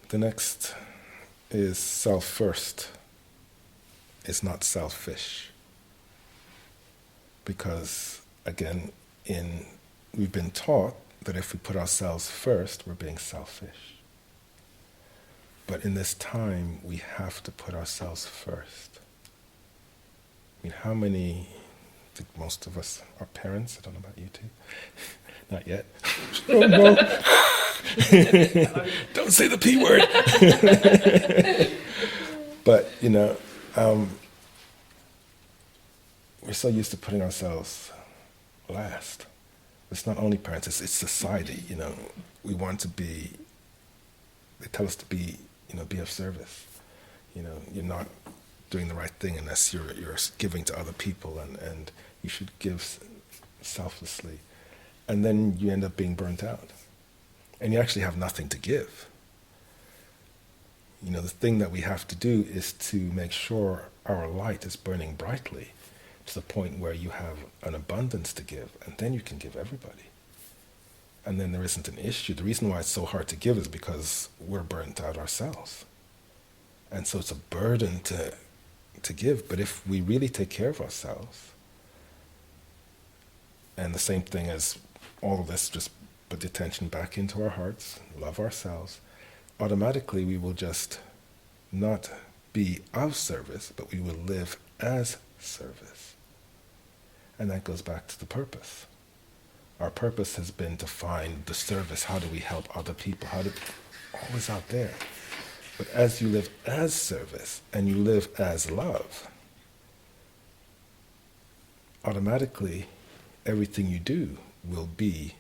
The next is self first. It's not selfish. Because, again, we've been taught that if we put ourselves first, we're being selfish. But in this time, we have to put ourselves first. I mean, how many, I think most of us are parents, I don't know about you two, not yet. Oh no! Don't say the P word! But, we're so used to putting ourselves last. It's not only parents, it's society, We want to be, they tell us to be, be of service. You're not doing the right thing unless you're giving to other people, and you should give selflessly. And then you end up being burnt out. And you actually have nothing to give. The thing that we have to do is to make sure our light is burning brightly to the point where you have an abundance to give, and then you can give everybody. And then there isn't an issue. The reason why it's so hard to give is because we're burnt out ourselves. And so it's a burden to give. But if we really take care of ourselves, and the same thing as all of this, just put the attention back into our hearts, love ourselves, automatically we will just not be of service, but we will live as service. And that goes back to the purpose. Our purpose has been to find the service. How do we help other people? Always out there. But as you live as service and you live as love, automatically everything you do will be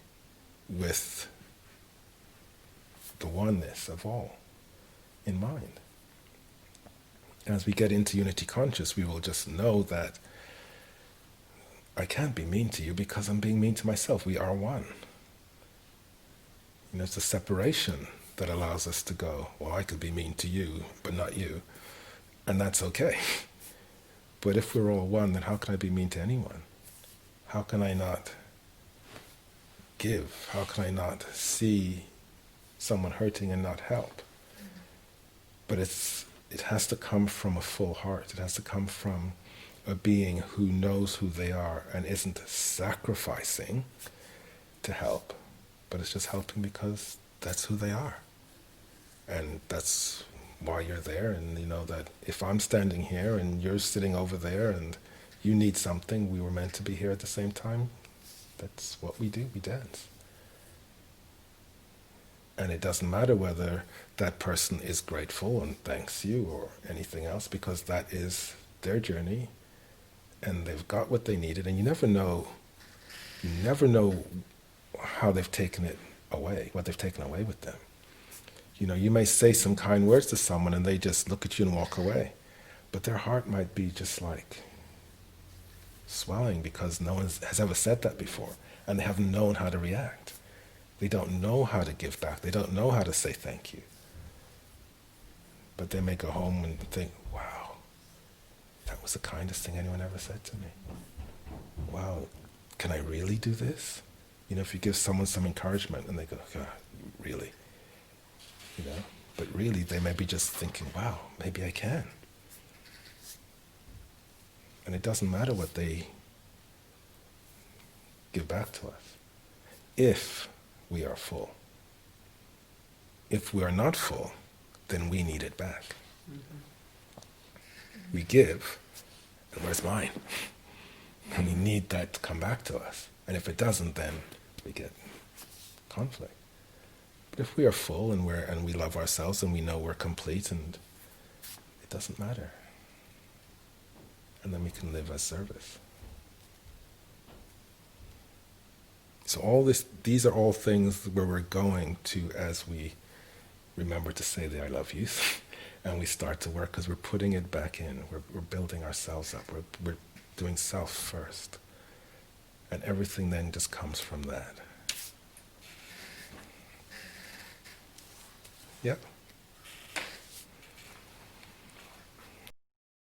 with the oneness of all in mind. As we get into unity conscious, we will just know that I can't be mean to you because I'm being mean to myself. We are one. It's a separation that allows us to go, well, I could be mean to you, but not you. And that's okay. But if we're all one, then how can I be mean to anyone? How can I not give? How can I not see someone hurting and not help? But it has to come from a full heart. It has to come from a being who knows who they are and isn't sacrificing to help, but it's just helping because that's who they are. And that's why you're there, and that if I'm standing here and you're sitting over there and you need something, we were meant to be here at the same time. That's what we do, we dance. And it doesn't matter whether that person is grateful and thanks you or anything else, because that is their journey and they've got what they needed, and you never know how they've taken it away, what they've taken away with them. You may say some kind words to someone and they just look at you and walk away, but their heart might be just like swelling because no one has ever said that before, and they haven't known how to react. They don't know how to give back. They don't know how to say thank you. But they may go home and think, wow, that was the kindest thing anyone ever said to me. Wow, can I really do this? If you give someone some encouragement and they go, God, really? But really they may be just thinking, wow, maybe I can. And it doesn't matter what they give back to us, if we are full. If we are not full, then we need it back. Mm-hmm. We give, and where's mine? And we need that to come back to us. And if it doesn't, then we get conflict. But if we are full and we love ourselves and we know we're complete, and it doesn't matter. And then we can live as service. So these are all things where we're going to as we remember to say the I love yous, and we start to work because we're putting it back in. We're building ourselves up. We're doing self first. And everything then just comes from that. Yep.